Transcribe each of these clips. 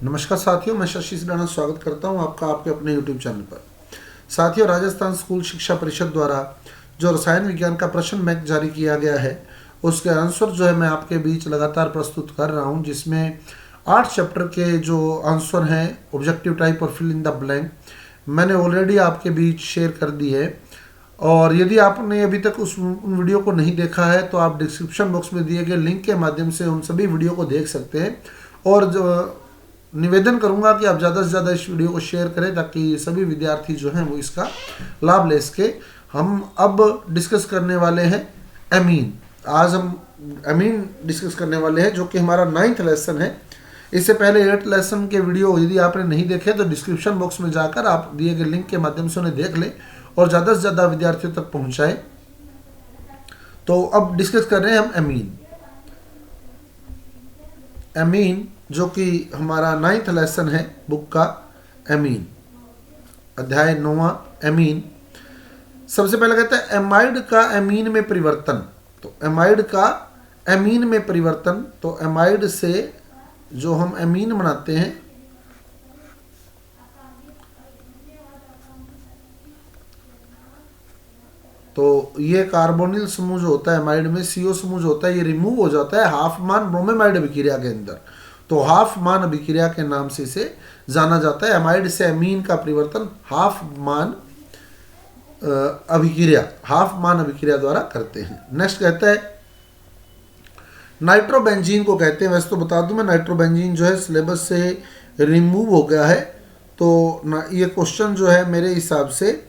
नमस्कार साथियों, मैं शशि राणा स्वागत करता हूं आपका आपके अपने YouTube चैनल पर। साथियों, राजस्थान स्कूल शिक्षा परिषद द्वारा जो रसायन विज्ञान का प्रश्न बैंक जारी किया गया है उसके आंसर जो है मैं आपके बीच लगातार प्रस्तुत कर रहा हूं, जिसमें 8 चैप्टर के जो आंसर हैं ऑब्जेक्टिव टाइप और फिल इन द ब्लैंक मैंने ऑलरेडी आपके बीच शेयर कर दी है। और यदि आपने अभी तक उन वीडियो को नहीं देखा है तो आप डिस्क्रिप्शन बॉक्स में दिए गए लिंक के माध्यम से उन सभी वीडियो को देख सकते हैं। और जो निवेदन करूंगा कि आप ज़्यादा से ज़्यादा इस वीडियो को शेयर करें ताकि सभी विद्यार्थी जो हैं वो इसका लाभ ले सके। हम अब डिस्कस करने वाले हैं एमीन। आज हम एमीन डिस्कस करने वाले हैं जो कि हमारा 9th लेसन है। इससे पहले 8th लेसन के वीडियो यदि आपने नहीं देखे तो डिस्क्रिप्शन बॉक्स में जाकर आप दिए गए लिंक के माध्यम से उन्हें देख लें और ज़्यादा से ज़्यादा विद्यार्थियों तक पहुँचाएँ। तो अब डिस्कस कर रहे हैं हम एमीन। एमीन जो कि हमारा 9th लेसन है बुक का, एमीन अध्याय 9वां एमीन। सबसे पहले कहता है एमाइड का एमीन में परिवर्तन। तो एमाइड का एमीन में परिवर्तन, तो एमाइड से जो हम एमीन बनाते हैं तो ये कार्बोनिल समूह जो होता है एमाइड में, CO समूह जो होता है ये रिमूव हो जाता है हाफ मान ब्रोमेमाइड अभिक्रिया के अंदर। तो हाफ मान अभिक्रिया के नाम से इसे जाना जाता है। एमाइड से एमीन का परिवर्तन हाफ मान अभिक्रिया द्वारा करते हैं। नेक्स्ट कहता है नाइट्रोबेंजीन को कहते हैं। वैसे तो बता दूं मैं, नाइट्रोबेंजीन जो है सिलेबस से रिमूव हो गया है, तो ये क्वेश्चन जो है मेरे हिसाब से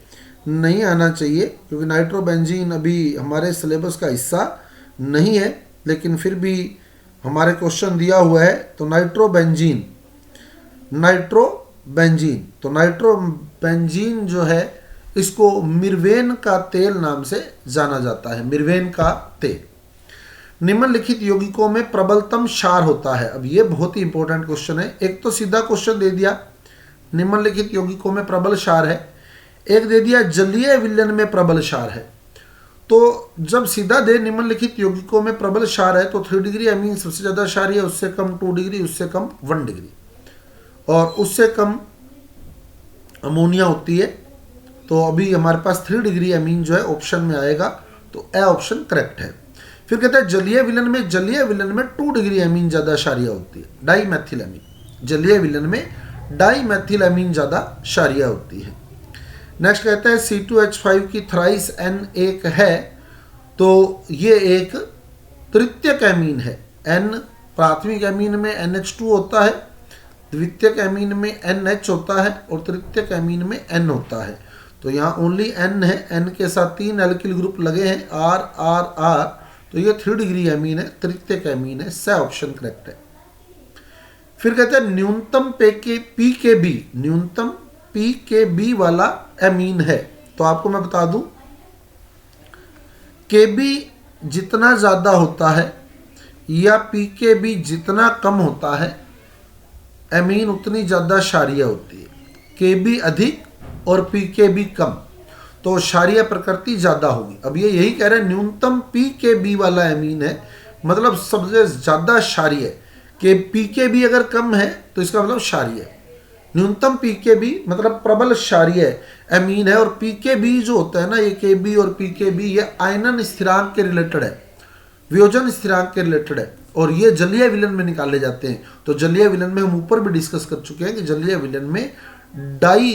नहीं आना चाहिए क्योंकि नाइट्रोबेंजीन अभी हमारे सिलेबस का हिस्सा नहीं है, लेकिन फिर भी हमारे क्वेश्चन दिया हुआ है। तो नाइट्रोबेंजीन तो नाइट्रोबेंजीन जो है इसको मिर्वेन का तेल नाम से जाना जाता है, मिर्वेन का तेल। निम्नलिखित यौगिकों में प्रबलतम क्षार होता है। अब ये बहुत ही इंपॉर्टेंट क्वेश्चन है। एक तो सीधा क्वेश्चन दे दिया निम्नलिखित यौगिकों में प्रबल क्षार है, एक दे दिया जलीय विलयन में प्रबल क्षार है। तो जब सीधा दे निम्नलिखित यौगिकों में प्रबल क्षार है तो 3 डिग्री अमीन सबसे ज़्यादा क्षारीय, उससे कम 2 डिग्री, उससे कम 1 डिग्री और उससे कम अमोनिया होती है। तो अभी हमारे पास 3 डिग्री अमीन जो है ऑप्शन में आएगा, तो ए ऑप्शन करेक्ट है। फिर कहते हैं जलीय विलयन में 2 डिग्री अमीन ज़्यादा क्षारीय होती है, डाईमेथिल अमीन। जलीय विलयन में डाईमेथिल अमीन ज़्यादा क्षारीय होती है। नेक्स्ट कहते हैं C2H5 की थ्राइस N1 है, तो ये एक तृतीयक एमीन है। N प्राथमिक एमीन में NH2 होता है, द्वितीयक एमीन में NH होता है और तृतीयक एमीन में N होता है। तो यहाँ ओनली N है, N के साथ 3 एल्किल ग्रुप लगे हैं R R R, तो ये 3 डिग्री एमीन है, तृतीयक एमीन है। स ऑप्शन करेक्ट है। फिर कहते हैं न्यूनतम pKb वाला एमीन है। तो आपको मैं बता दूं Kb जितना ज्यादा होता है या pKb जितना कम होता है एमीन उतनी ज्यादा क्षारीय होती है। Kb अधिक और pKb कम तो क्षारीय प्रकृति ज्यादा होगी। अब ये यही कह रहे हैं न्यूनतम pKb वाला एमीन है, मतलब सबसे ज्यादा क्षारीय। कि pKb अगर कम है तो इसका मतलब क्षारीय। न्यूनतम pKb मतलब प्रबल क्षारीय एमीन है। और pKb जो होता है ना, ये Kb और pKb ये आयनन स्थिरांक के रिलेटेड है, वियोजन स्थिरांक के रिलेटेड है और ये जलीय विलयन में निकाले जाते हैं। तो जलीय विलयन में हम ऊपर भी डिस्कस कर चुके हैं कि जलीय विलयन में डाई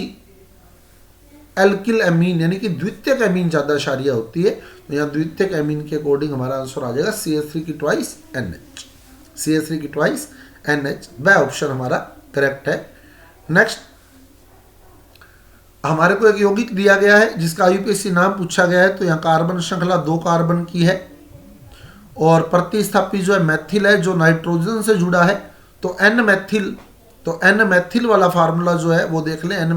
एल्किल एमीन यानी कि द्वितीयक एमीन ज्यादा क्षारीय होती है। तो यहाँ द्वितीयक एमीन के अकॉर्डिंग हमारा आंसर आ जाएगा CH3 की ट्वाइस NH। CH3 की ट्वाइस NH, वह ऑप्शन हमारा करेक्ट है। नेक्स्ट हमारे को एक यौगिक दिया गया है जिसका IUPAC नाम पूछा गया है। तो यहाँ कार्बन श्रृंखला 2 कार्बन की है और प्रतिस्थापी जो है मैथिल है जो नाइट्रोजन से जुड़ा है। तो N मैथिल वाला फार्मूला जो है वो देख लें, N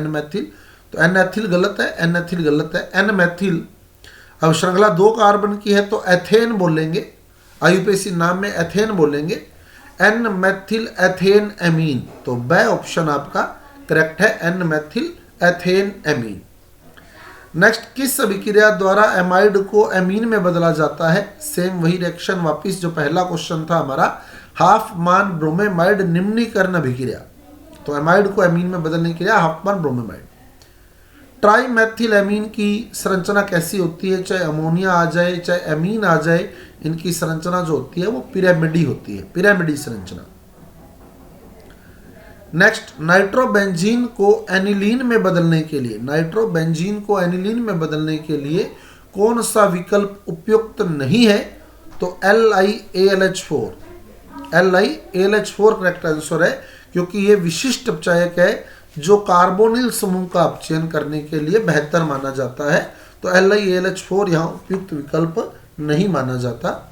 मैथिल। तो N एथिल गलत है, N एथिल गलत है, N मैथिल। अब श्रृंखला 2 कार्बन की है तो एथेन बोलेंगे, IUPAC नाम में एथेन बोलेंगे, N मैथिल एथेन एमीन। तो ब ऑप्शन आपका करेक्ट है, N Maithil ethane amine. Next, किस अभिक्रिया द्वारा एमाइड को एमीन में बदला जाता है? सेम वही रिएक्शन वापिस जो पहला क्वेश्चन था हमारा, हाफमान ब्रोमेमाइड निम्नीकरण अभिक्रिया, तो एमाइड को एमीन में बदलने की क्रिया हाफमान ब्रोमेमाइड। ट्राईमेथिल की संरचना कैसी होती है, चाहे अमोनिया आ जाए चाहे एमीन आ जाए, इनकी संरचना जो होती है वो पिरामिडी होती है, पिरामिडी संरचना। नेक्स्ट, नाइट्रोबेंजीन को एनिलीन में बदलने के लिए, नाइट्रोबेंजीन को एनिलीन में बदलने के लिए कौन सा विकल्प उपयुक्त नहीं है, तो LiAlH4, LiAlH4 करेक्ट आंसर है, क्योंकि ये विशिष्ट अपचायक है जो कार्बोनिल समूह का अपचयन करने के लिए बेहतर माना जाता है, तो LiAlH4 यहाँ उपयुक्त विकल्प नहीं माना जाता।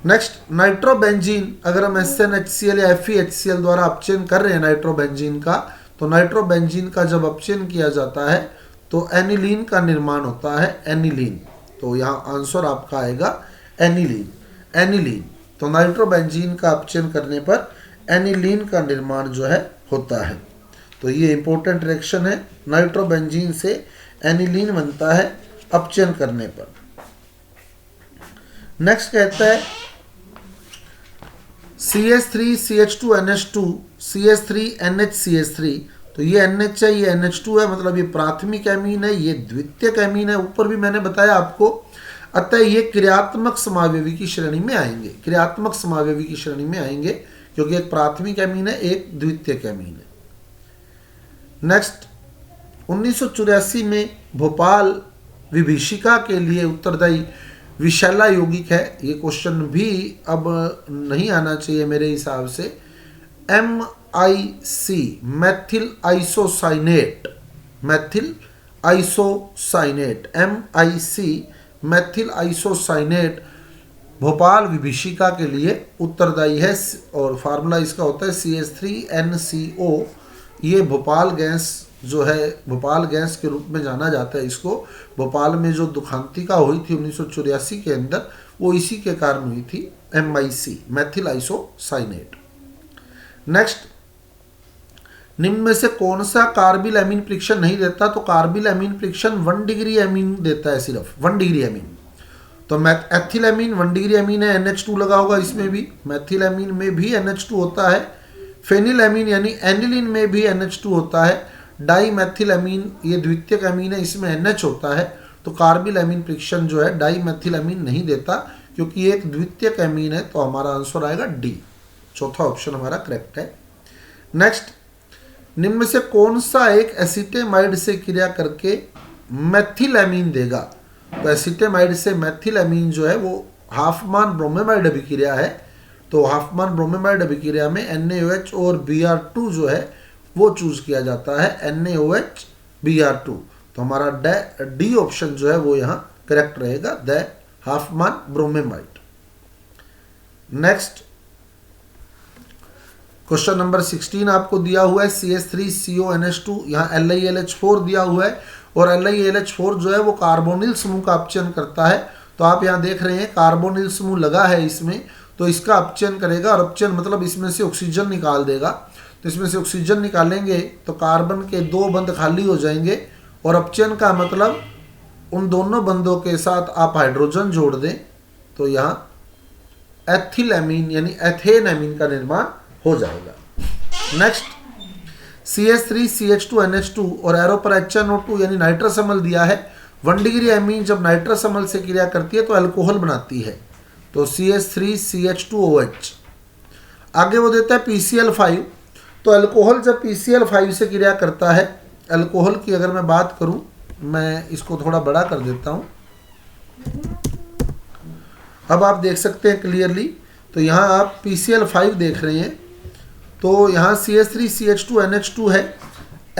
नेक्स्ट, नाइट्रोबेंजीन अगर हम SnHCl या FeHCl द्वारा अपचयन कर रहे हैं नाइट्रोबेंजीन का, तो नाइट्रोबेंजीन का जब अपचयन किया जाता है तो एनिलीन का निर्माण होता है, एनिलीन। तो यहाँ आंसर आपका आएगा एनिलीन, एनिलीन। तो नाइट्रोबेंजीन का अपचयन करने पर एनिलीन का निर्माण जो है होता है। तो ये इंपॉर्टेंट रिएक्शन है, नाइट्रोबेंजीन से एनिलीन बनता है अपचयन करने पर। नेक्स्ट कहता है CH3CH2NH2 CH3NHCH3, तो ये NH है, ये NH2 है, मतलब ये प्राथमिक एमीन है, ये द्वितीयक एमीन है, ऊपर भी मैंने बताया आपको। अतः ये क्रियात्मक समावयवी की श्रेणी में आएंगे, क्रियात्मक समावयवी की श्रेणी में आएंगे, क्योंकि एक प्राथमिक एमीन है, एक द्वितीयक एमीन है। नेक्स्ट, 1984 में भोपाल विभीषिका के लिए उत्तरदायी विशैला यौगिक है, ये क्वेश्चन भी अब नहीं आना चाहिए मेरे हिसाब से। MIC Maithil isocyanate, Maithil isocyanate, MIC Maithil isocyanate Bhopal विभीषिका के लिए उत्तरदायी है, और फार्मूला इसका होता है CH3NCO। ये भोपाल गैस जो है, भोपाल गैस के रूप में जाना जाता है इसको। भोपाल में जो दुखांतिका हुई थी 1984 के अंदर, वो इसी के कारण हुई थी, MIC मैथिल आइसोसाइनेट। नेक्स्ट, निम्न में से कौन सा कार्बिल एमीन फ्रिक्शन नहीं देता, तो carbyl amine friction 1 degree amine देता है, सिर्फ 1 डिग्री एमीन। तो एथिल एमीन 1 डिग्री एमीन है, NH2 लगा होगा इसमें भी, मैथिल एमीन में भी NH2 होता है, फेनिल एमीन यानी एनिलीन में भी NH2 होता है, डाई मैथिल एमीन ये द्वितीयक एमीन है, इसमें NH होता है। तो कार्बिल एमीन फ्रिक्शन जो है डाई मैथिल एमीन नहीं देता, क्योंकि ये एक द्वितीयक एमीन है, तो हमारा आंसर आएगा D, चौथा ऑप्शन हमारा करेक्ट है। नेक्स्ट, निम्न में से कौन सा एक एसिटेमाइड से क्रिया करके मैथिल एमीन देगा, तो एसिटेमाइड से मैथिल एमीन जो है वो हाफमान ब्रोमेमाइड अभिक्रिया है। तो हाफमान ब्रोमेमाइड अभिक्रिया में NaOH और Br2 जो है वो चूज किया जाता है, NaOH Br2। तो हमारा D ऑप्शन जो है वो यहाँ करेक्ट रहेगा, the Hofmann bromamide. Next, question number 16 आपको दिया हुआ है, CH3CONH2, यहाँ LiAlH4 दिया हुआ है, और LiAlH4 जो है वो कार्बोनिल समूह का अपचयन करता है। तो आप यहाँ देख रहे हैं कार्बोनिल समूह लगा है इसमें, तो इसका अपचयन करेगा, और अपचयन मतलब इसमें से ऑक्सीजन निकाल देगा। तो इसमें से ऑक्सीजन निकालेंगे तो कार्बन के 2 बंध खाली हो जाएंगे, और अपचयन का मतलब उन दोनों बंधों के साथ आप हाइड्रोजन जोड़ दें, तो यहाँ एथिल एमीन यानी एथेन एमीन का निर्माण हो जाएगा। नेक्स्ट, CH3CH2NH2 और एरो पर HNO2 यानी नाइट्रस अम्ल दिया है। 1 डिग्री एमीन जब नाइट्रस अम्ल से क्रिया करती है तो अल्कोहल बनाती है, तो CH3CH2OH। आगे वो देता है PCl5, तो अल्कोहल जब PCl5 से क्रिया करता है, अल्कोहल की अगर मैं बात करूं, मैं इसको थोड़ा बड़ा कर देता हूं, अब आप देख सकते हैं क्लियरली। तो यहाँ आप PCl5 देख रहे हैं, तो यहाँ CH3CH2NH2 है,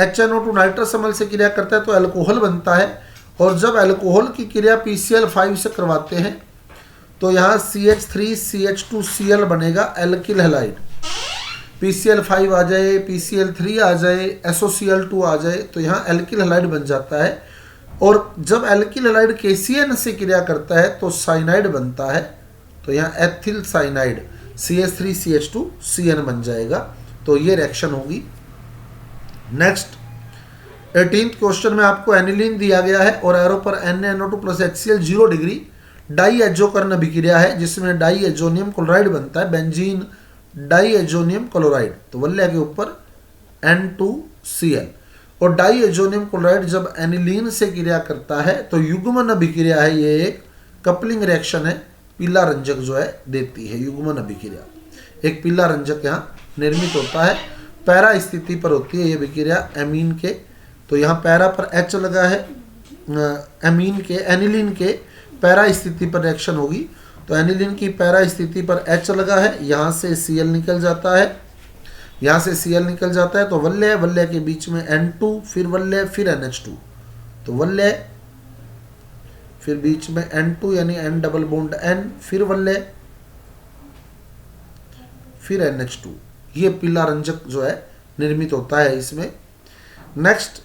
HNO2 नाइट्रस अम्ल से क्रिया करता है तो अल्कोहल बनता है, और जब अल्कोहल की क्रिया PCl5 से करवाते हैं तो यहाँ CH3CH2Cl बनेगा, एल्किल हैलाइड। PCl5 आ जाए, PCl3 आ जाए, SOCl2 आ जाए, तो यहाँ एल्किल हैलाइड बन जाता है। और जब एल्किल हैलाइड KCN से क्रिया करता है तो साइनाइड बनता है, तो यहाँ एथिल साइनाइड CH3CH2CN बन जाएगा। तो ये रिएक्शन होगी। नेक्स्ट, 18th क्वेश्चन में आपको एनिलीन दिया गया है, और एरो पर NaNO2 प्लस HCl 0 डिग्री डाई एजोकरण अभिक्रिया है, जिसमें डाई एजोनियम क्लोराइड बनता है, बेंजीन डाईएजोनियम क्लोराइड, तो वल्य के ऊपर N2Cl। और डाईएजोनियम क्लोराइड जब एनिलीन से क्रिया करता है तो युग्मन अभिक्रिया है, ये एक कपलिंग रिएक्शन है, पीला रंजक जो है देती है। युग्मन अभिक्रिया, एक पीला रंजक यहाँ निर्मित होता है, पैरा स्थिति पर होती है ये अभिक्रिया एमीन के। तो यहाँ पैरा पर H लगा है, एमीन के एनिलीन के पैरा स्थिति पर रिएक्शन होगी, तो एनिलीन की पैरा स्थिति पर H लगा है, यहाँ से Cl निकल जाता है, यहाँ से Cl निकल जाता है, तो वल्य वल्य के बीच में N2, फिर वल्य, फिर NH2, तो वल्य फिर बीच में N2 यानी N डबल बॉन्ड N, फिर वल्य, फिर NH2, ये पीला रंजक जो है निर्मित होता है इसमें। नेक्स्ट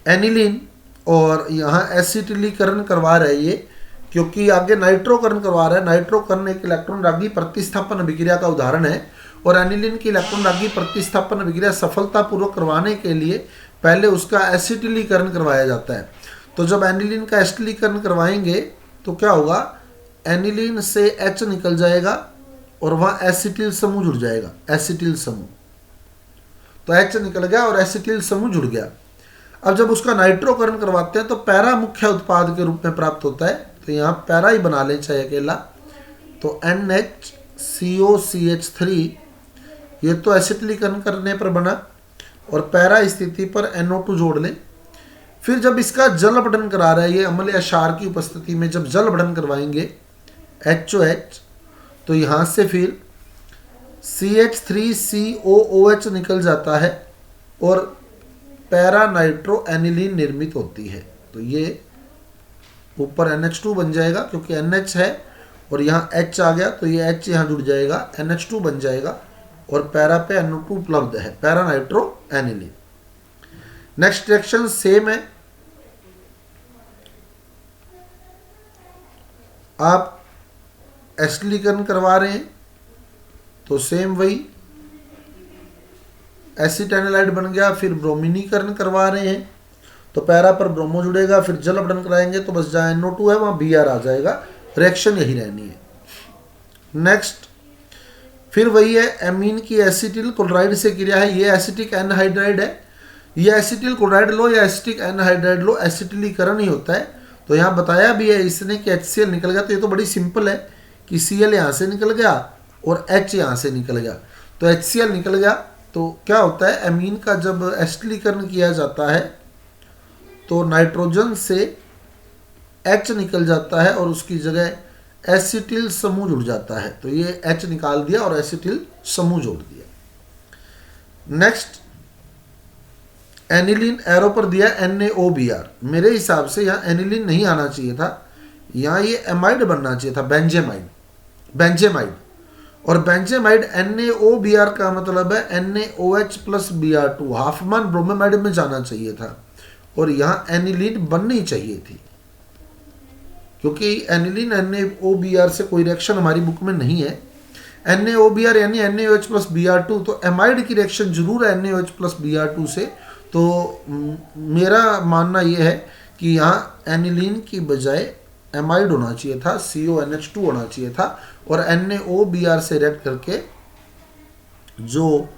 एनिलीन, और यहाँ एसिटिलीकरण करवा रहे ये, क्योंकि आगे नाइट्रोकरण करवा रहा है। नाइट्रोकरण एक इलेक्ट्रॉन रागी प्रतिस्थापन अभिक्रिया का उदाहरण है, और एनिलीन की इलेक्ट्रॉन रागी प्रतिस्थापन अभिक्रिया सफलतापूर्वक करवाने के लिए पहले उसका एसिटिलीकरण करवाया जाता है। तो जब एनिलीन का एसिटिलीकरण करवाएंगे तो क्या होगा, एनिलीन से H निकल जाएगा और वहाँ एसिटिल समूह जुड़ जाएगा, एसिटिल समूह, तो H निकल गया और एसिटिल समूह जुड़ गया। अब जब उसका नाइट्रोकरण करवाते हैं तो पैरा मुख्य उत्पाद के रूप में प्राप्त होता है, तो यहाँ पैरा ही बना लें चाहे अकेला, तो NHCOCH3, ये तो एसिटिलीकरण करने पर बना, और पैरा स्थिति पर NO2 जोड़ लें। फिर जब इसका जल अपठन करा रहा है ये अम्ल या क्षार की उपस्थिति में, जब जल अपठन करवाएंगे HOH, तो यहाँ से फिर CH3COOH निकल जाता है और पैरा नाइट्रो एनिलीन निर्मित होती है। तो ये ऊपर NH2 बन जाएगा, क्योंकि NH है और यहाँ H आ गया, तो ये H यहाँ जुड़ जाएगा, NH2 बन जाएगा, और पैरा पे NO2 उपलब्ध है, para nitro aniline. Next reaction same है, आप एसिटिलीकरण करवा रहे हैं तो सेम वही एसिटाइनालाइड बन गया, फिर ब्रोमिनीकरण करवा रहे हैं तो पैरा पर ब्रोमो जुड़ेगा, फिर जल अपठन कराएंगे तो बस जहाँ NO2 है वहाँ Br आ जाएगा, रिएक्शन यही रहनी है। नेक्स्ट फिर वही है, एमीन की एसिटिल क्लोराइड से क्रिया है, ये एसिटिक एनहाइड्राइड है, ये एसिटिल क्लोराइड लो या एसिटिक एनहाइड्राइड लो, एसिटिलीकरण ही होता है। तो यहाँ बताया भी है इसने कि HCl निकल गया, तो ये तो बड़ी सिंपल है कि Cl यहाँ से निकल गया और H यहाँ से निकल गया, तो HCl निकल गया। तो क्या होता है, एमीन का जब एसिटिलीकरण किया जाता है तो नाइट्रोजन से H निकल जाता है और उसकी जगह एसिटिल समूह जुड़ जाता है, तो ये H निकाल दिया और एसिटिल समूह जोड़ दिया। नेक्स्ट एनिलीन एरो पर दिया NaOBr, मेरे हिसाब से यहाँ एनिलीन नहीं आना चाहिए था, यहाँ ये एमाइड बनना चाहिए था, बेंजेमाइड, और बेंजेमाइड NaOBr का मतलब है NaOH प्लस Br2, हाफमान ब्रोमेमाइड में जाना चाहिए था, और यहाँ एनिलीन बननी चाहिए थी, क्योंकि एनिलीन NaOBr से कोई रिएक्शन हमारी बुक में नहीं है। NaOBr यानी NaOH प्लस Br2, तो एमाइड की रिएक्शन जरूर है NaOH प्लस Br2 से। तो मेरा मानना यह है कि यहाँ एनिलीन की बजाय एमाइड होना चाहिए था, CONH2 होना चाहिए था, और NaOBr से रिएक्ट करके जो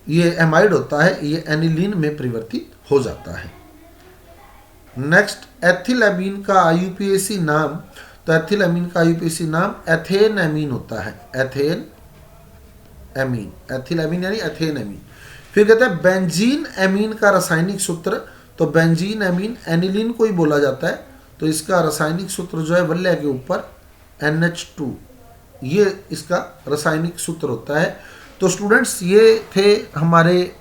ये एमाइड होता है ये एनिलीन में परिवर्तित हो जाता है। नेक्स्ट एथिलएमीन का IUPAC नाम, तो एथिलएमीन का IUPAC नाम एथेन एमीन होता है, एथेन एमीन, एथिलएमीन यानी एथेन एमीन। फिर कहते हैं बेंजीन एमीन का रासायनिक सूत्र, तो बेंजीन एमीन एनिलीन को ही बोला जाता है, तो इसका रासायनिक सूत्र जो है वल्य के ऊपर NH2, ये इसका रासायनिक सूत्र होता है। तो स्टूडेंट्स ये थे हमारे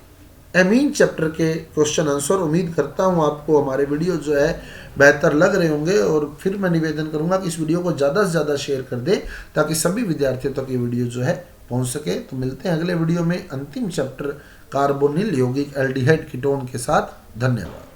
एमीन चैप्टर के क्वेश्चन आंसर। उम्मीद करता हूँ आपको हमारे वीडियो जो है बेहतर लग रहे होंगे, और फिर मैं निवेदन करूँगा कि इस वीडियो को ज़्यादा से ज़्यादा शेयर कर दें ताकि सभी विद्यार्थियों तक ये वीडियो जो है पहुँच सके। तो मिलते हैं अगले वीडियो में अंतिम चैप्टर कार्बोनिल यौगिक एल्डिहाइड कीटोन के साथ। धन्यवाद।